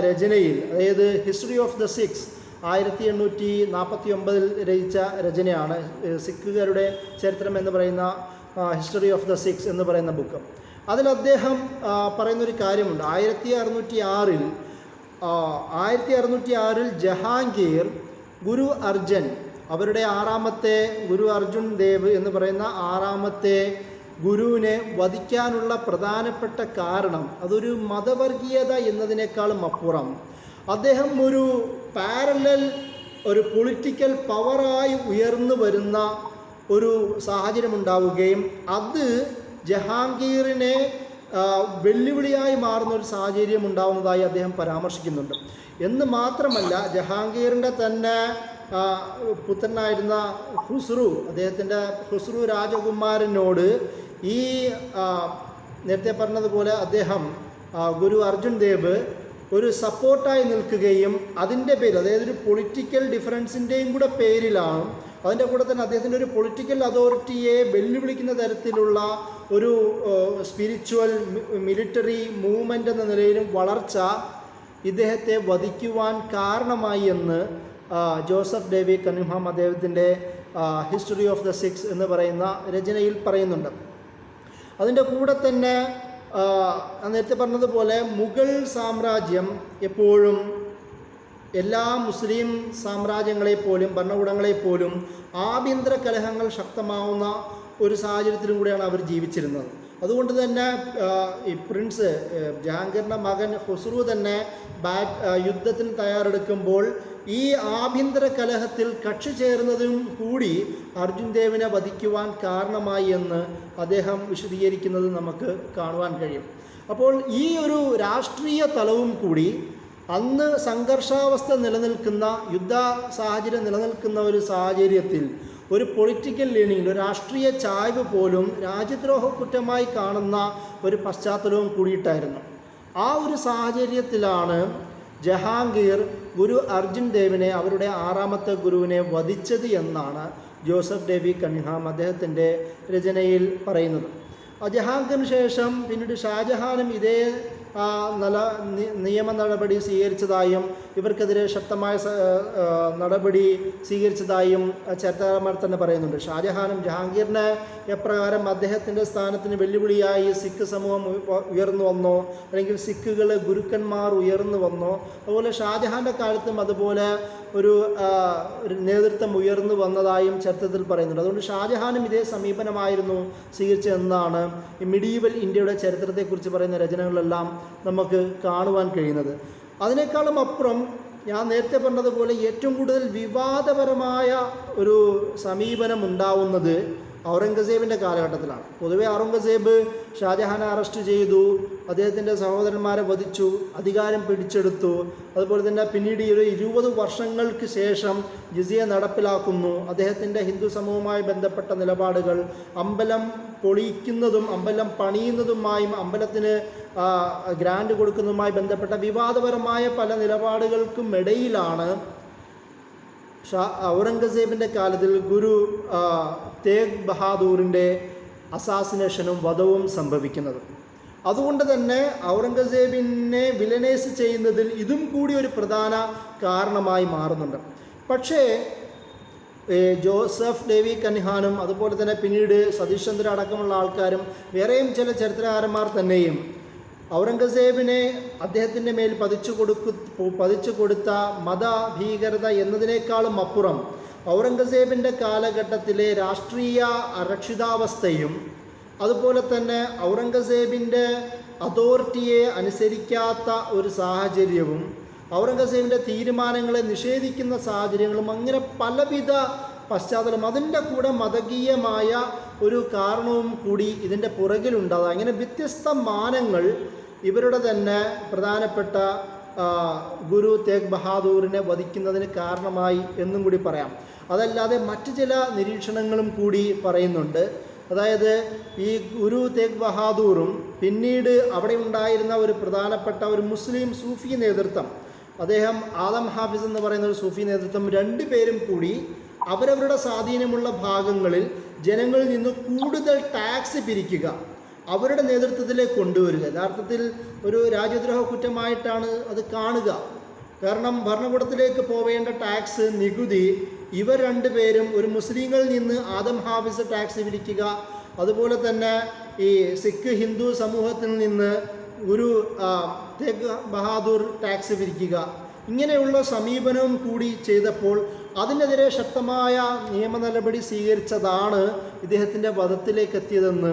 രചനയിൽ, അതായത് ഹിസ്റ്ററി ഓഫ് ദ സിഖ്സ്, 1849 രചിച്ച രചനയാണ് സിഖുകാരുടെ ചരിത്രം എന്ന് പറയുന്ന ഹിസ്റ്ററി ഓഫ് ദ സിഖ്സ് എന്ന് പറയുന്ന ബുക്ക്. അതിൽ അദ്ദേഹം പറയുന്നൊരു കാര്യമുണ്ട്. 1606 ജഹാംഗീർ ഗുരു അർജൻ അവരുടെ ഗുരു അർജുൻ ദേവ് എന്ന് പറയുന്ന 6ാമത്തെ ഗുരുവിനെ വധിക്കാനുള്ള പ്രധാനപ്പെട്ട കാരണം അതൊരു മതവർഗീയത എന്നതിനേക്കാളും അപ്പുറം അദ്ദേഹം ഒരു പാരലൽ ഒരു പൊളിറ്റിക്കൽ പവറായി ഉയർന്നു വരുന്ന ഒരു സാഹചര്യം ഉണ്ടാവുകയും അത് ജഹാംഗീറിനെ വെല്ലുവിളിയായി മാറുന്ന ഒരു സാഹചര്യം ഉണ്ടാവുന്നതായി അദ്ദേഹം പരാമർശിക്കുന്നുണ്ട്. എന്ന് മാത്രമല്ല ജഹാംഗീറിൻ്റെ തന്നെ പുത്രനായിരുന്ന അദ്ദേഹത്തിൻ്റെ ഖുസ്രു രാജകുമാരനോട് ഈ നേരത്തെ പറഞ്ഞതുപോലെ അദ്ദേഹം ഗുരു അർജുൻ ദേവ് ഒരു സപ്പോർട്ടായി നിൽക്കുകയും അതിൻ്റെ പേരിൽ അതായത് ഒരു പൊളിറ്റിക്കൽ ഡിഫറൻസിൻ്റെയും കൂടെ പേരിലാണ് അതിൻ്റെ കൂടെ തന്നെ അദ്ദേഹത്തിൻ്റെ ഒരു പൊളിറ്റിക്കൽ അതോറിറ്റിയെ വെല്ലുവിളിക്കുന്ന തരത്തിലുള്ള ഒരു സ്പിരിച്വൽ മിലിറ്ററി മൂവ്മെൻ്റ് എന്ന നിലയിലും വളർച്ച ഇദ്ദേഹത്തെ വധിക്കുവാൻ കാരണമായി എന്ന് ജോസഫ് ഡേവി കനിംഹാം അദ്ദേഹത്തിൻ്റെ ഹിസ്റ്ററി ഓഫ് ദ സിഖ്സ് എന്ന് പറയുന്ന രചനയിൽ പറയുന്നുണ്ട്. അതിൻ്റെ കൂടെ തന്നെ നേരത്തെ പറഞ്ഞതുപോലെ മുഗൾ സാമ്രാജ്യം എപ്പോഴും എല്ലാ മുസ്ലിം സാമ്രാജ്യങ്ങളെപ്പോലും ഭരണകൂടങ്ങളെപ്പോലും ആഭ്യന്തര കലഹങ്ങൾ ശക്തമാവുന്ന ഒരു സാഹചര്യത്തിലും കൂടെയാണ് അവർ ജീവിച്ചിരുന്നത്. അതുകൊണ്ട് തന്നെ ഈ പ്രിൻസ് ജഹാംഗീറിൻ്റെ മകൻ ഖുസ്രു തന്നെ യുദ്ധത്തിന് തയ്യാറെടുക്കുമ്പോൾ ഈ ആഭ്യന്തര കലഹത്തിൽ കക്ഷി ചേർന്നതും കൂടി അർജുൻ ദേവിനെ വധിക്കുവാൻ കാരണമായി എന്ന് അദ്ദേഹം വിശദീകരിക്കുന്നത് നമുക്ക് കാണുവാൻ കഴിയും. അപ്പോൾ ഈ ഒരു രാഷ്ട്രീയ തലവും കൂടി അന്ന് സംഘർഷാവസ്ഥ നിലനിൽക്കുന്ന യുദ്ധ സാഹചര്യം നിലനിൽക്കുന്ന ഒരു സാഹചര്യത്തിൽ ഒരു പൊളിറ്റിക്കൽ ലേണിംഗ് ഒരു രാഷ്ട്രീയ ചായ്വ് പോലും രാജ്യദ്രോഹ കുറ്റമായി കാണുന്ന ഒരു പശ്ചാത്തലവും കൂടിയിട്ടായിരുന്നു. ആ ഒരു സാഹചര്യത്തിലാണ് ജഹാംഗീർ ഗുരു അർജുൻ ദേവിനെ അവരുടെ 6ാമത്തെ ഗുരുവിനെ വധിച്ചത് എന്നാണ് ജോസഫ് ഡേവി കനിംഹാം അദ്ദേഹത്തിൻ്റെ രചനയിൽ പറയുന്നത്. ജഹാംഗീറിന് ശേഷം പിന്നീട് ഷാജഹാനും ഇതേ നിയമ നടപടി സ്വീകരിച്ചതായും ഇവർക്കെതിരെ ശക്തമായ നടപടി സ്വീകരിച്ചതായും ചരിത്രകാരന്മാർ തന്നെ പറയുന്നുണ്ട്. ഷാജഹാനും ജഹാംഗീറിനെ എപ്രകാരം അദ്ദേഹത്തിൻ്റെ സ്ഥാനത്തിന് വെല്ലുവിളിയായി സിഖ് സമൂഹം ഉയർന്നു വന്നോ അല്ലെങ്കിൽ സിഖുകൾ ഗുരുക്കന്മാർ ഉയർന്നു വന്നോ അതുപോലെ ഷാജഹാൻ്റെ കാലത്തും അതുപോലെ ഒരു നേതൃത്വം ഉയർന്നു വന്നതായും ചരിത്രത്തിൽ പറയുന്നുണ്ട്. അതുകൊണ്ട് ഷാജഹാനും ഇതേ സമീപനമായിരുന്നു സ്വീകരിച്ചതെന്നാണ് ഈ മിഡീവൽ ഇന്ത്യയുടെ ചരിത്രത്തെക്കുറിച്ച് പറയുന്ന രചനകളിലെല്ലാം നമുക്ക് കാണുവാൻ കഴിയുന്നത്. അതിനേക്കാളും അപ്പുറം ഞാൻ നേരത്തെ പറഞ്ഞതുപോലെ ഏറ്റവും കൂടുതൽ വിവാദപരമായ ഒരു സമീപനം ഉണ്ടാവുന്നത് ഔറംഗസേബിൻ്റെ കാലഘട്ടത്തിലാണ്. പൊതുവെ ഔറംഗസേബ് ഷാജഹാനെ അറസ്റ്റ് ചെയ്തു, അദ്ദേഹത്തിൻ്റെ സഹോദരന്മാരെ വധിച്ചു, അധികാരം പിടിച്ചെടുത്തു. അതുപോലെ തന്നെ പിന്നീട് ഒരു 20 വർഷങ്ങൾക്ക് ശേഷം ജിസിയ നടപ്പിലാക്കുന്നു. അദ്ദേഹത്തിൻ്റെ ഹിന്ദു സമൂഹവുമായി ബന്ധപ്പെട്ട നിലപാടുകൾ അമ്പലം പൊളിക്കുന്നതും അമ്പലം പണിയുന്നതുമായും അമ്പലത്തിന് ഗ്രാൻഡ് കൊടുക്കുന്നതുമായി ബന്ധപ്പെട്ട വിവാദപരമായ പല നിലപാടുകൾക്കും ഇടയിലാണ് ഔറംഗസേബിൻ്റെ കാലത്തിൽ ഗുരു തേഗ് ബഹാദൂറിൻ്റെ അസാസിനേഷനും വധവും സംഭവിക്കുന്നത്. അതുകൊണ്ട് തന്നെ ഔറംഗസേബിനെ വിലനൈസ് ചെയ്യുന്നതിൽ ഇതും കൂടി ഒരു പ്രധാന കാരണമായി മാറുന്നുണ്ട്. പക്ഷേ ജോസഫ് ഡേവി കനിംഹാനും അതുപോലെ തന്നെ പിന്നീട് സതീഷ് ചന്ദ്ര അടക്കമുള്ള ആൾക്കാരും വേറെയും ചില ചരിത്രകാരന്മാർ തന്നെയും ഔറംഗസേബിനെ അദ്ദേഹത്തിൻ്റെ മേൽ പതിച്ചു കൊടുത്ത മതഭീകരത എന്നതിനേക്കാളും അപ്പുറം ഔറംഗസേബിൻ്റെ കാലഘട്ടത്തിലെ രാഷ്ട്രീയ അരക്ഷിതാവസ്ഥയും അതുപോലെ തന്നെ ഔറംഗസേബിൻ്റെ അതോറിറ്റിയെ അനുസരിക്കാത്ത ഒരു സാഹചര്യവും ഔറംഗസേബിൻ്റെ തീരുമാനങ്ങളെ നിഷേധിക്കുന്ന സാഹചര്യങ്ങളും അങ്ങനെ പലവിധ പശ്ചാത്തലം അതിൻ്റെ കൂടെ മതകീയമായ ഒരു കാരണവും കൂടി ഇതിൻ്റെ പുറകിലുണ്ടാകും. അങ്ങനെ വ്യത്യസ്ത മാനങ്ങൾ ഇവരുടെ തന്നെ പ്രധാനപ്പെട്ട ഗുരു തേഗ് ബഹാദൂറിനെ വധിക്കുന്നതിന് കാരണമായി എന്നും കൂടി പറയാം. അതല്ലാതെ മറ്റു ചില നിരീക്ഷണങ്ങളും കൂടി പറയുന്നുണ്ട്. അതായത് ഈ ഗുരു തേഗ് ബഹാദൂറും പിന്നീട് അവിടെ ഉണ്ടായിരുന്ന ഒരു പ്രധാനപ്പെട്ട ഒരു മുസ്ലിം സൂഫി നേതൃത്വം, അദ്ദേഹം ആദം ഹാഫിസ് എന്ന് പറയുന്ന ഒരു സൂഫി നേതൃത്വം, രണ്ടുപേരും കൂടി അവരവരുടെ സ്വാധീനമുള്ള ഭാഗങ്ങളിൽ ജനങ്ങളിൽ നിന്ന് കൂടുതൽ ടാക്സ് പിരിക്കുക, അവരുടെ നേതൃത്വത്തിലേക്ക് കൊണ്ടുവരിക. യഥാർത്ഥത്തിൽ ഒരു രാജ്യദ്രോഹ കുറ്റമായിട്ടാണ് അത് കാണുക. കാരണം ഭരണകൂടത്തിലേക്ക് പോവേണ്ട ടാക്സ്, നികുതി ഇവർ രണ്ടുപേരും ഒരു മുസ്ലിങ്ങളിൽ നിന്ന് ആദം ഹാഫിസ് ടാക്സ് പിരിക്കുക, അതുപോലെ തന്നെ ഈ സിഖ് ഹിന്ദു സമൂഹത്തിൽ നിന്ന് ഒരു തേഗ് ബഹാദൂർ ടാക്സ് പിരിക്കുക, ഇങ്ങനെയുള്ള സമീപനവും കൂടി ചെയ്തപ്പോൾ അതിനെതിരെ ശക്തമായ നിയമ നടപടി സ്വീകരിച്ചതാണ് ഇദ്ദേഹത്തിൻ്റെ വധത്തിലേക്ക് എത്തിയതെന്ന്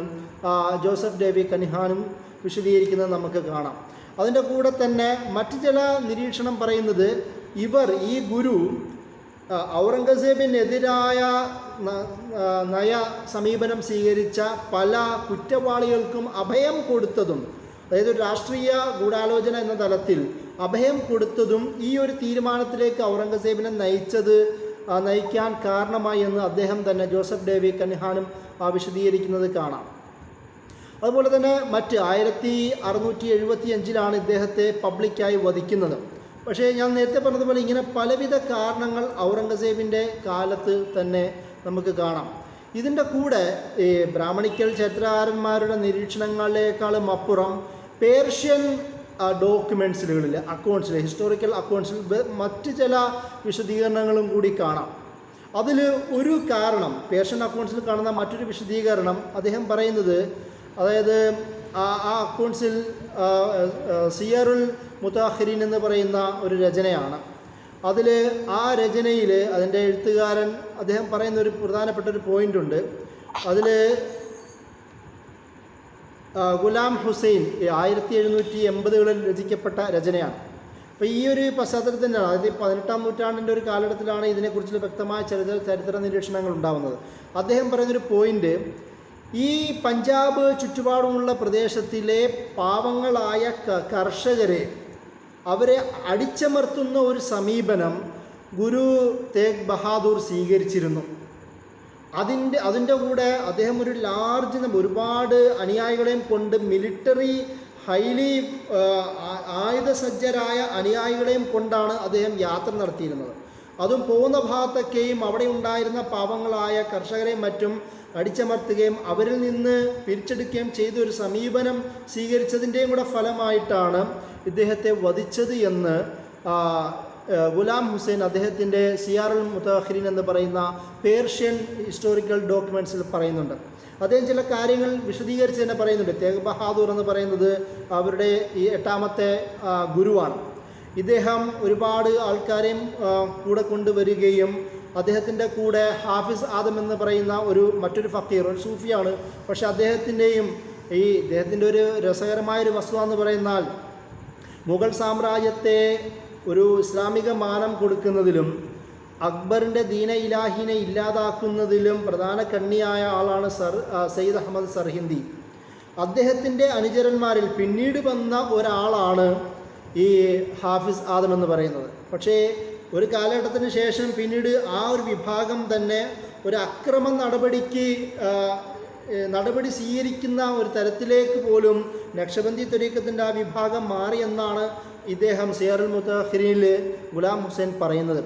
ജോസഫ് ഡേവി കനിഹാനും വിശദീകരിക്കുന്നത് നമുക്ക് കാണാം. അതിൻ്റെ കൂടെ തന്നെ മറ്റു ചില നിരീക്ഷണം പറയുന്നത് ഈ ഗുരു ഔറംഗസേബിനെതിരായ നയ സമീപനം സ്വീകരിച്ച പല കുറ്റവാളികൾക്കും അഭയം കൊടുത്തതും, അതായത് ഒരു രാഷ്ട്രീയ ഗൂഢാലോചന എന്ന തലത്തിൽ അഭയം കൊടുത്തതും ഈ ഒരു തീരുമാനത്തിലേക്ക് ഔറംഗസേബിനെ നയിക്കാൻ കാരണമായി എന്ന് അദ്ദേഹം തന്നെ ജോസഫ് ഡേവി കനിഹാനും വിശദീകരിക്കുന്നത് കാണാം. അതുപോലെ തന്നെ മറ്റ് 1675 ഇദ്ദേഹത്തെ പബ്ലിക്കായി വധിക്കുന്നത്. പക്ഷേ ഞാൻ നേരത്തെ പറഞ്ഞതുപോലെ ഇങ്ങനെ പലവിധ കാരണങ്ങൾ ഔറംഗസേബിൻ്റെ കാലത്ത് തന്നെ നമുക്ക് കാണാം. ഇതിൻ്റെ കൂടെ ഈ ബ്രാഹ്മണിക്കൽ ചരിത്രകാരന്മാരുടെ നിരീക്ഷണങ്ങളേക്കാളും അപ്പുറം പേർഷ്യൻ ഡോക്യുമെൻറ്റ്സുകളിൽ, അക്കൗണ്ട്സിൽ, ഹിസ്റ്റോറിക്കൽ അക്കൗണ്ട്സിൽ മറ്റ് ചില വിശദീകരണങ്ങളും കൂടി കാണാം. അതിൽ ഒരു കാരണം, പേർഷ്യൻ അക്കൗണ്ട്സിൽ കാണുന്ന മറ്റൊരു വിശദീകരണം അദ്ദേഹം പറയുന്നത്, അതായത് ആ അക്കൗണ്ട്സിൽ സിയറുൽ മുതാഹിരീൻ എന്ന് പറയുന്ന ഒരു രചനയാണ്. അതിൽ ആ രചനയിൽ അതിൻ്റെ എഴുത്തുകാരൻ അദ്ദേഹം പറയുന്ന ഒരു പ്രധാനപ്പെട്ട ഒരു പോയിൻ്റ് ഉണ്ട്. അതിൽ ഗുലാം ഹുസൈൻ 1780 രചിക്കപ്പെട്ട രചനയാണ്. അപ്പോൾ ഈ ഒരു പശ്ചാത്തലത്തിൽ തന്നെയാണ്, അതായത് 18-ാം നൂറ്റാണ്ടിൻ്റെ ഒരു കാലഘട്ടത്തിലാണ് ഇതിനെക്കുറിച്ചുള്ള വ്യക്തമായ ചരിത്ര നിരീക്ഷണങ്ങൾ ഉണ്ടാകുന്നത്. അദ്ദേഹം പറയുന്നൊരു പോയിൻ്റ്, ഈ പഞ്ചാബ് ചുറ്റുപാടുമുള്ള പ്രദേശത്തിലെ പാവങ്ങളായ കർഷകരെ അവരെ അടിച്ചമർത്തുന്ന ഒരു സമീപനം ഗുരു തേഗ് ബഹാദൂർ സ്വീകരിച്ചിരുന്നു. അതിൻ്റെ കൂടെ അദ്ദേഹം ഒരു ഒരുപാട് അനുയായികളെയും കൊണ്ട് മിലിറ്ററി ഹൈലി ആയുധസജ്ജരായ അനുയായികളെയും കൊണ്ടാണ് അദ്ദേഹം യാത്ര നടത്തിയിരുന്നത്. അതും പോകുന്ന ഭാഗത്തൊക്കെയും അവിടെ ഉണ്ടായിരുന്ന പാവങ്ങളായ കർഷകരെയും മറ്റും അടിച്ചമർത്തുകയും അവരിൽ നിന്ന് പിരിച്ചെടുക്കുകയും ചെയ്ത ഒരു സമീപനം സ്വീകരിച്ചതിൻ്റെയും കൂടെ ഫലമായിട്ടാണ് ഇദ്ദേഹത്തെ വധിച്ചത് എന്ന് ഗുലാം ഹുസൈൻ അദ്ദേഹത്തിൻ്റെ സിയാറുൽ മുതാഹിരീൻ എന്ന് പറയുന്ന പേർഷ്യൻ ഹിസ്റ്റോറിക്കൽ ഡോക്യുമെൻറ്റ്സിൽ പറയുന്നുണ്ട്. അദ്ദേഹം ചില കാര്യങ്ങൾ വിശദീകരിച്ച് തന്നെ പറയുന്നുണ്ട്. തേഗ് ബഹാദൂർ എന്ന് പറയുന്നത് അവരുടെ ഈ 8ാമത്തെ ഗുരുവാണ്. ഇദ്ദേഹം ഒരുപാട് ആൾക്കാരെയും കൂടെ കൊണ്ടുവരികയും അദ്ദേഹത്തിൻ്റെ കൂടെ ഹാഫിസ് ആദം എന്ന് പറയുന്ന മറ്റൊരു ഫക്കീർ, ഒരു സൂഫിയാണ്. പക്ഷെ ഇദ്ദേഹത്തിൻ്റെ ഒരു രസകരമായൊരു വസ്തുത എന്ന് പറയുന്നാൽ മുഗൾ സാമ്രാജ്യത്തെ ഒരു ഇസ്ലാമിക മാനം കൊടുക്കുന്നതിലും അക്ബറിൻ്റെ ദീന ഇലാഹിനെ ഇല്ലാതാക്കുന്നതിലും പ്രധാന കണ്ണിയായ ആളാണ് സയ്യിദ് അഹമ്മദ് സർഹിന്ദി. അദ്ദേഹത്തിൻ്റെ അനുചരന്മാരിൽ പിന്നീട് വന്ന ഒരാളാണ് ഈ ഹാഫിസ് ആദം എന്ന് പറയുന്നത്. പക്ഷേ ഒരു കാലഘട്ടത്തിന് ശേഷം പിന്നീട് ആ ഒരു വിഭാഗം തന്നെ ഒരു അക്രമ നടപടി സ്വീകരിക്കുന്ന ഒരു തരത്തിലേക്ക് പോലും നക്ഷബന്ദി ത്വരീഖത്തിൻ്റെ ആ വിഭാഗം മാറിയെന്നാണ് ഇദ്ദേഹം സിയാറുൽ മുതാഹിരീനിൽ ഗുലാം ഹുസൈൻ പറയുന്നത്.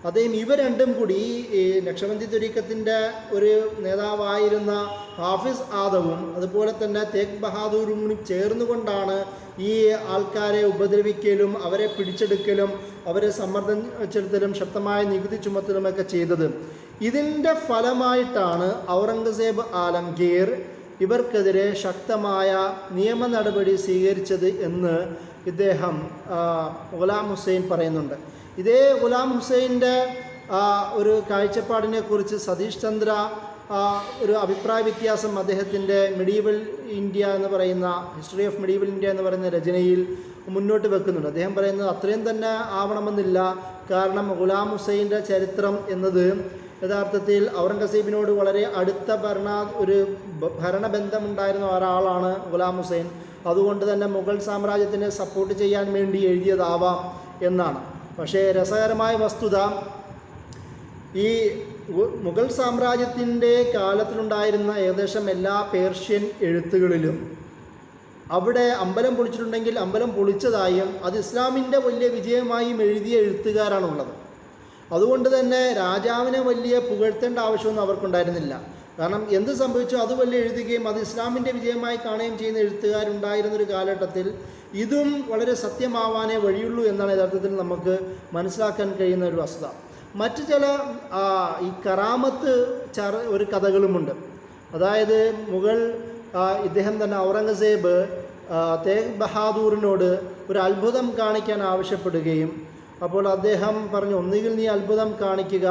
അദ്ദേഹം ഇവ രണ്ടും കൂടി ഈ നക്ഷബന്ദി ത്വരീഖത്തിൻ്റെ ഒരു നേതാവായിരുന്ന ഹാഫിസ് ആദവും അതുപോലെ തന്നെ തേഗ് ബഹാദൂറും കൂടി ചേർന്നുകൊണ്ടാണ് ഈ ആൾക്കാരെ ഉപദ്രവിക്കലും അവരെ പിടിച്ചെടുക്കലും അവരെ സമ്മർദ്ദം ചെലുത്തലും ശക്തമായ നികുതി ചുമത്തലുമൊക്കെ ചെയ്തത്. ഇതിൻ്റെ ഫലമായിട്ടാണ് ഔറംഗസേബ് ആലംഗീർ ഇവർക്കെതിരെ ശക്തമായ നിയമ നടപടി സ്വീകരിച്ചത് എന്ന് ഇദ്ദേഹം ഗുലാം ഹുസൈൻ പറയുന്നുണ്ട്. ഇതേ ഗുലാം ഹുസൈൻ്റെ ഒരു കാഴ്ചപ്പാടിനെ കുറിച്ച് സതീഷ് ചന്ദ്ര ഒരു അഭിപ്രായ വ്യത്യാസം അദ്ദേഹത്തിൻ്റെ മെഡീവൽ ഇന്ത്യ എന്ന് പറയുന്ന ഹിസ്റ്ററി ഓഫ് മെഡീവൽ ഇന്ത്യ എന്ന് പറയുന്ന രചനയിൽ മുന്നോട്ട് വെക്കുന്നുണ്ട്. അദ്ദേഹം പറയുന്നത് അത്രയും തന്നെ ആവണമെന്നില്ല. കാരണം ഗുലാം ഹുസൈൻ്റെ ചരിത്രം എന്നത് യഥാർത്ഥത്തിൽ ഔറംഗസേബിനോട് വളരെ അടുത്ത ഭരണബന്ധമുണ്ടായിരുന്ന ഒരാളാണ് ഗുലാം ഹുസൈൻ. അതുകൊണ്ട് തന്നെ മുഗൾ സാമ്രാജ്യത്തിനെ സപ്പോർട്ട് ചെയ്യാൻ വേണ്ടി എഴുതിയതാവാം എന്നാണ്. പക്ഷേ രസകരമായ വസ്തുത, ഈ മുഗൾ സാമ്രാജ്യത്തിൻ്റെ കാലത്തിലുണ്ടായിരുന്ന ഏകദേശം എല്ലാ പേർഷ്യൻ എഴുത്തുകളിലും അവിടെ അമ്പലം പൊളിച്ചിട്ടുണ്ടെങ്കിൽ അമ്പലം പൊളിച്ചതായും അത് ഇസ്ലാമിൻ്റെ വലിയ വിജയമായും എഴുതിയ എഴുത്തുകാരാണുള്ളത്. അതുകൊണ്ട് തന്നെ രാജാവിനെ വലിയ പുകഴ്ത്തേണ്ട ആവശ്യമൊന്നും അവർക്കുണ്ടായിരുന്നില്ല. കാരണം എന്ത് സംഭവിച്ചു അതുവല്ല എഴുതുകയും അത് ഇസ്ലാമിൻ്റെ വിജയമായി കാണുകയും ചെയ്യുന്ന എഴുത്തുകാരുണ്ടായിരുന്നൊരു കാലഘട്ടത്തിൽ ഇതും വളരെ സത്യമാവാനേ വഴിയുള്ളൂ എന്നാണ് യഥാർത്ഥത്തിൽ നമുക്ക് മനസ്സിലാക്കാൻ കഴിയുന്ന ഒരു വസ്തുത. മറ്റു ചില ഈ കറാമത്ത് ഒരു കഥകളുമുണ്ട്. അതായത് ഇദ്ദേഹം തന്നെ ഔറംഗസേബ് തേഗ് ബഹാദൂറിനോട് ഒരു അത്ഭുതം കാണിക്കാൻ ആവശ്യപ്പെടുകയും അപ്പോൾ അദ്ദേഹം പറഞ്ഞു, ഒന്നുകിൽ നീ അത്ഭുതം കാണിക്കുക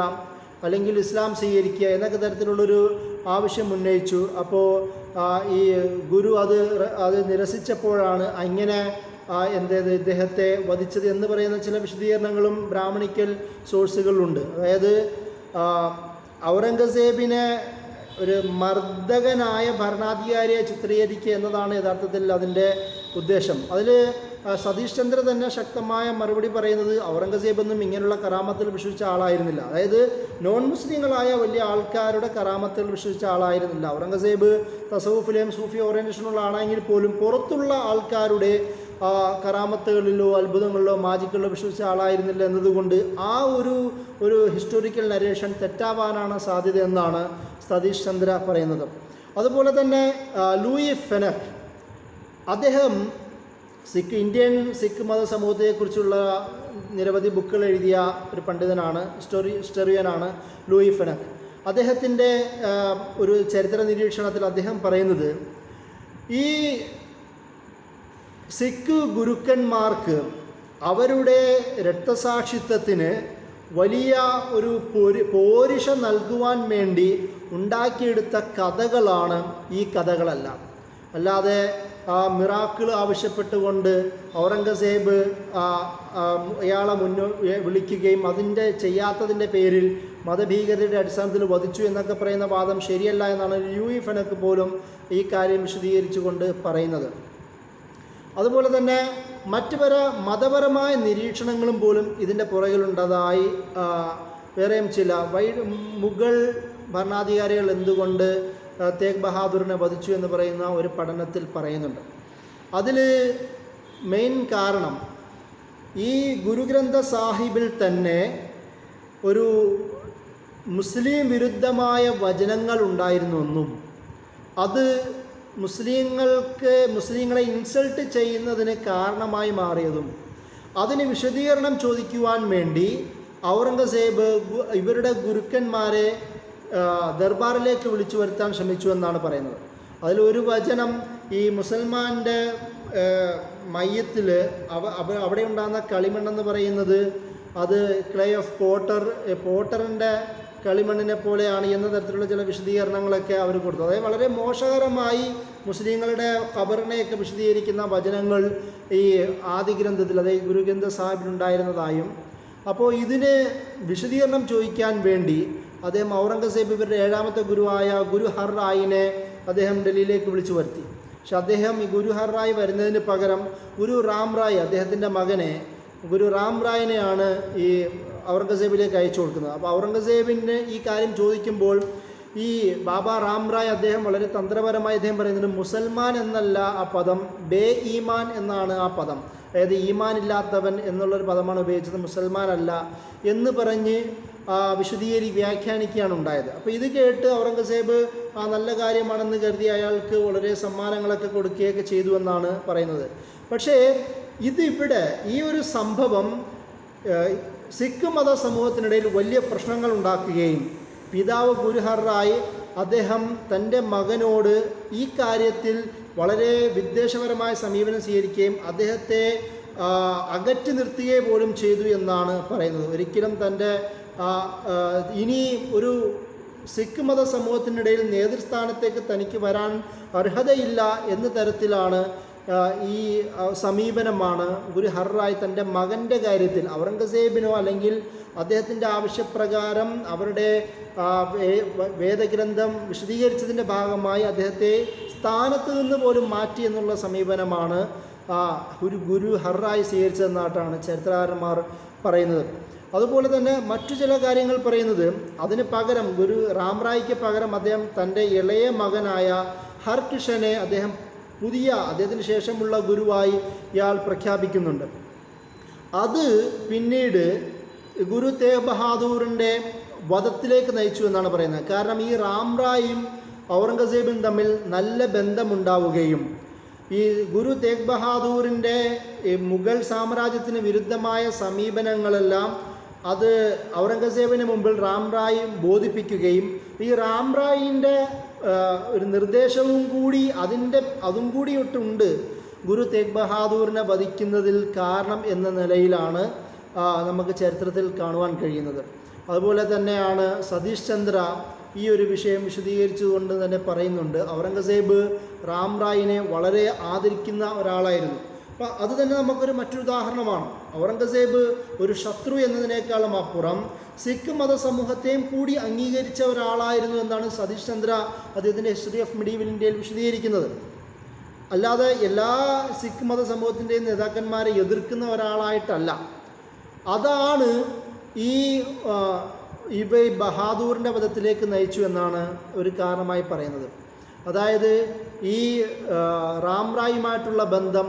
അല്ലെങ്കിൽ ഇസ്ലാം സ്വീകരിക്കുക എന്നൊക്കെ തരത്തിലുള്ളൊരു ആവശ്യം ഉന്നയിച്ചു. അപ്പോൾ ഈ ഗുരു അത് നിരസിച്ചപ്പോഴാണ് അങ്ങനെ ഇദ്ദേഹത്തെ വധിച്ചത് എന്ന് പറയുന്ന ചില വിശദീകരണങ്ങളും ബ്രാഹ്മണിക്കൽ സോഴ്സുകളിലുണ്ട്. അതായത് ഔറംഗസേബിനെ ഒരു മർദ്ദകനായ ഭരണാധികാരിയെ ചിത്രീകരിക്കുക എന്നതാണ് യഥാർത്ഥത്തിൽ അതിൻ്റെ ഉദ്ദേശം. അതിൽ സതീഷ് ചന്ദ്ര തന്നെ ശക്തമായ മറുപടി പറയുന്നത് ഔറംഗസേബൊന്നും ഇങ്ങനെയുള്ള കറാമത്തിൽ വിശ്വസിച്ച ആളായിരുന്നില്ല. അതായത് നോൺ മുസ്ലിങ്ങളായ വലിയ ആൾക്കാരുടെ കറാമത്തിൽ വിശ്വസിച്ച ആളായിരുന്നില്ല. ഔറംഗസേബ് തസവുഫിലെയും സൂഫി ഓറിയൻറ്റേഷനുള്ള ആണെങ്കിൽ പോലും പുറത്തുള്ള ആൾക്കാരുടെ കറാമത്തുകളിലോ അത്ഭുതങ്ങളിലോ മാജിക്കുകളിലോ വിശ്വസിച്ച ആളായിരുന്നില്ല എന്നതുകൊണ്ട് ഒരു ഹിസ്റ്റോറിക്കൽ നരേഷൻ തെറ്റാവാനാണ് സാധ്യത എന്നാണ് സതീഷ് ചന്ദ്ര പറയുന്നത്. അതുപോലെ തന്നെ ലൂയി ഫെനക്, അദ്ദേഹം ഇന്ത്യൻ സിഖ് മത സമൂഹത്തെക്കുറിച്ചുള്ള നിരവധി ബുക്കുകൾ എഴുതിയ ഒരു പണ്ഡിതനാണ്, ഹിസ്റ്റോറിയനാണ് ലൂയി ഫെനക്. അദ്ദേഹത്തിൻ്റെ ഒരു ചരിത്ര നിരീക്ഷണത്തിൽ അദ്ദേഹം പറയുന്നത്, ഈ സിഖ് ഗുരുക്കന്മാർക്ക് അവരുടെ രക്തസാക്ഷിത്വത്തിന് വലിയ ഒരു പോരിഷ നൽകുവാൻ വേണ്ടി ഉണ്ടാക്കിയെടുത്ത കഥകളാണ് ഈ കഥകളെല്ലാം. അല്ലാതെ മിറാക്കിൾ ആവശ്യപ്പെട്ടുകൊണ്ട് ഔറംഗസേബ് അയാളെ വിളിക്കുകയും അതിൻ്റെ ചെയ്യാത്തതിൻ്റെ പേരിൽ മതഭീകരതയുടെ അടിസ്ഥാനത്തിൽ വധിച്ചു എന്നൊക്കെ പറയുന്ന വാദം ശരിയല്ല എന്നാണ് ലൂയി ഫെനക് പോലും ഈ കാര്യം വിശദീകരിച്ചുകൊണ്ട് പറയുന്നത്. അതുപോലെ തന്നെ മറ്റു പല മതപരമായ നിരീക്ഷണങ്ങളും പോലും ഇതിൻ്റെ പുറകിലുണ്ടതായി വേറെയും ചില മുഗൾ ഭരണാധികാരികൾ എന്തുകൊണ്ട് തേഗ് ബഹാദൂറിനെ വധിച്ചു എന്ന് പറയുന്ന ഒരു പഠനത്തിൽ പറയുന്നുണ്ട്. അതിൽ മെയിൻ കാരണം ഈ ഗുരുഗ്രന്ഥ സാഹിബിൽ തന്നെ ഒരു മുസ്ലിം വിരുദ്ധമായ വചനങ്ങൾ ഉണ്ടായിരുന്നു എന്നും അത് മുസ്ലിങ്ങളെ ഇൻസൾട്ട് ചെയ്യുന്നതിന് കാരണമായി മാറിയതും അതിന് വിശദീകരണം ചോദിക്കുവാൻ വേണ്ടി ഔറംഗസേബ് ഇവരുടെ ഗുരുക്കന്മാരെ ദർബാറിലേക്ക് വിളിച്ചു വരുത്താൻ ശ്രമിച്ചു എന്നാണ് പറയുന്നത്. അതിലൊരു വചനം ഈ മുസൽമാൻ്റെ മയ്യത്തിൽ അവിടെ ഉണ്ടാകുന്ന കളിമണ്ണെന്ന് പറയുന്നത് അത് ക്ലേ ഓഫ് പോട്ടറിൻ്റെ കളിമണ്ണിനെ പോലെയാണ് എന്ന തരത്തിലുള്ള ചില വിശദീകരണങ്ങളൊക്കെ അവർ കൊടുത്തു. അതായത് വളരെ മോശകരമായി മുസ്ലിങ്ങളുടെ ഖബറിനെയൊക്കെ വിശദീകരിക്കുന്ന വചനങ്ങൾ ഈ ആദി ഗ്രന്ഥത്തിൽ, അതായത് ഗുരുഗ്രന്ഥ സാഹിബിലുണ്ടായിരുന്നതായും, അപ്പോൾ ഇതിന് വിശദീകരണം ചോദിക്കാൻ വേണ്ടി അദ്ദേഹം ഔറംഗസേബ് ഇവരുടെ 7ാമത്തെ ഗുരുവായ ഗുരു ഹർ റായിനെ അദ്ദേഹം ഡൽഹിയിലേക്ക് വിളിച്ചു വരുത്തി. പക്ഷെ അദ്ദേഹം ഈ ഗുരു ഹർ റായ് വരുന്നതിന് പകരം ഗുരു റാം റായ്, അദ്ദേഹത്തിൻ്റെ മകനെ ഗുരു റാം റായിനെയാണ് ഈ ഔറംഗസേബിലേക്ക് അയച്ചു കൊടുക്കുന്നത്. അപ്പോൾ ഔറംഗസേബിന് ഈ കാര്യം ചോദിക്കുമ്പോൾ ഈ ബാബ റാം റായ് അദ്ദേഹം വളരെ തന്ത്രപരമായി അദ്ദേഹം പറയുന്നത് മുസൽമാൻ എന്നല്ല ആ പദം, ബേ ഈമാൻ എന്നാണ് ആ പദം. അതായത് ഈമാൻ ഇല്ലാത്തവൻ എന്നുള്ളൊരു പദമാണ് ഉപയോഗിച്ചത്, മുസൽമാൻ അല്ല എന്ന് പറഞ്ഞ് വ്യാഖ്യാനിക്കുകയാണ് ഉണ്ടായത്. അപ്പോൾ ഇത് കേട്ട് ഔറംഗസേബ് നല്ല കാര്യമാണെന്ന് കരുതി അയാൾക്ക് വളരെ സമ്മാനങ്ങളൊക്കെ കൊടുക്കുകയൊക്കെ ചെയ്തു എന്നാണ് പറയുന്നത്. പക്ഷേ ഇതിവിടെ ഈ ഒരു സംഭവം സിഖ് മത സമൂഹത്തിനിടയിൽ വലിയ പ്രശ്നങ്ങൾ ഉണ്ടാക്കുകയും പിതാവ് ഗുരു ഹർ റായ് അദ്ദേഹം തൻ്റെ മകനോട് ഈ കാര്യത്തിൽ വളരെ വിദ്വേഷപരമായ സമീപനം സ്വീകരിക്കുകയും അദ്ദേഹത്തെ അകറ്റി നിർത്തുകയെ പോലും ചെയ്തു എന്നാണ് പറയുന്നത്. ഒരിക്കലും തൻ്റെ ഇനി ഒരു സിഖ് മത സമൂഹത്തിനിടയിൽ നേതൃസ്ഥാനത്തേക്ക് തനിക്ക് വരാൻ അർഹതയില്ല എന്ന തരത്തിലാണ് ഈ സമീപനമാണ് ഗുരു ഹർ റായ് തൻ്റെ മകൻ്റെ കാര്യത്തിൽ ഔറംഗസേബിനോ അല്ലെങ്കിൽ അദ്ദേഹത്തിൻ്റെ ആവശ്യപ്രകാരം അവരുടെ വേദഗ്രന്ഥം വിശദീകരിച്ചതിൻ്റെ ഭാഗമായി അദ്ദേഹത്തെ സ്ഥാനത്ത് നിന്ന് പോലും മാറ്റി എന്നുള്ള സമീപനമാണ് ഒരു ഗുരു ഹർ റായ് സ്വീകരിച്ചതെന്നായിട്ടാണ് ചരിത്രകാരന്മാർ പറയുന്നത്. അതുപോലെ തന്നെ മറ്റു ചില കാര്യങ്ങൾ പറയുന്നത് അതിന് പകരം ഗുരു റാം റായ്ക്ക് പകരം അദ്ദേഹം തൻ്റെ ഇളയ മകനായ ഹർകിഷനെ അദ്ദേഹത്തിന് ശേഷമുള്ള ഗുരുവായി ഇയാൾ പ്രഖ്യാപിക്കുന്നുണ്ട്. അത് പിന്നീട് ഗുരു തേഗ് ബഹാദൂറിൻ്റെ വധത്തിലേക്ക് നയിച്ചു എന്നാണ് പറയുന്നത്. കാരണം ഈ റാംറായും ഔറംഗസേബും തമ്മിൽ നല്ല ബന്ധമുണ്ടാവുകയും ഈ ഗുരു തേഗ് ബഹാദൂറിൻ്റെ മുഗൾ സാമ്രാജ്യത്തിന് വിരുദ്ധമായ സമീപനങ്ങളെല്ലാം അത് ഔറംഗസേബിന് മുമ്പിൽ റാംറായി ബോധിപ്പിക്കുകയും ഈ റാംറായിൻ്റെ ഒരു നിർദ്ദേശവും കൂടി അതും കൂടിയിട്ടുണ്ട് ഗുരു തേഗ് ബഹാദൂറിനെ വധിക്കുന്നതിൽ കാരണം എന്ന നിലയിലാണ് നമുക്ക് ചരിത്രത്തിൽ കാണുവാൻ കഴിയുന്നത്. അതുപോലെ തന്നെയാണ് സതീഷ് ചന്ദ്ര ഈ ഒരു വിഷയം വിശദീകരിച്ചുകൊണ്ട് തന്നെ പറയുന്നുണ്ട്, ഔറംഗസേബ് റാംറായിനെ വളരെ ആദരിക്കുന്ന ഒരാളായിരുന്നു. അപ്പോൾ അത് തന്നെ നമുക്കൊരു മറ്റൊരു ഉദാഹരണമാണ്. ഔറംഗസേബ് ഒരു ശത്രു എന്നതിനേക്കാളും അപ്പുറം സിഖ് മതസമൂഹത്തെയും കൂടി അംഗീകരിച്ച ഒരാളായിരുന്നു എന്നാണ് സതീഷ് ചന്ദ്ര അദ്ദേഹത്തിൻ്റെ ഹിസ്റ്ററി ഓഫ് മിഡീവൽ ഇന്ത്യയിൽ വിശദീകരിക്കുന്നത്. അല്ലാതെ എല്ലാ സിഖ് മതസമൂഹത്തിൻ്റെയും നേതാക്കന്മാരെ എതിർക്കുന്ന ഒരാളായിട്ടല്ല. അതാണ് ഈ ബഹാദൂറിൻ്റെ വധത്തിലേക്ക് നയിച്ചു എന്നാണ് ഒരു കാരണമായി പറയുന്നത്. അതായത് ഈ റാംറായുമായിട്ടുള്ള ബന്ധം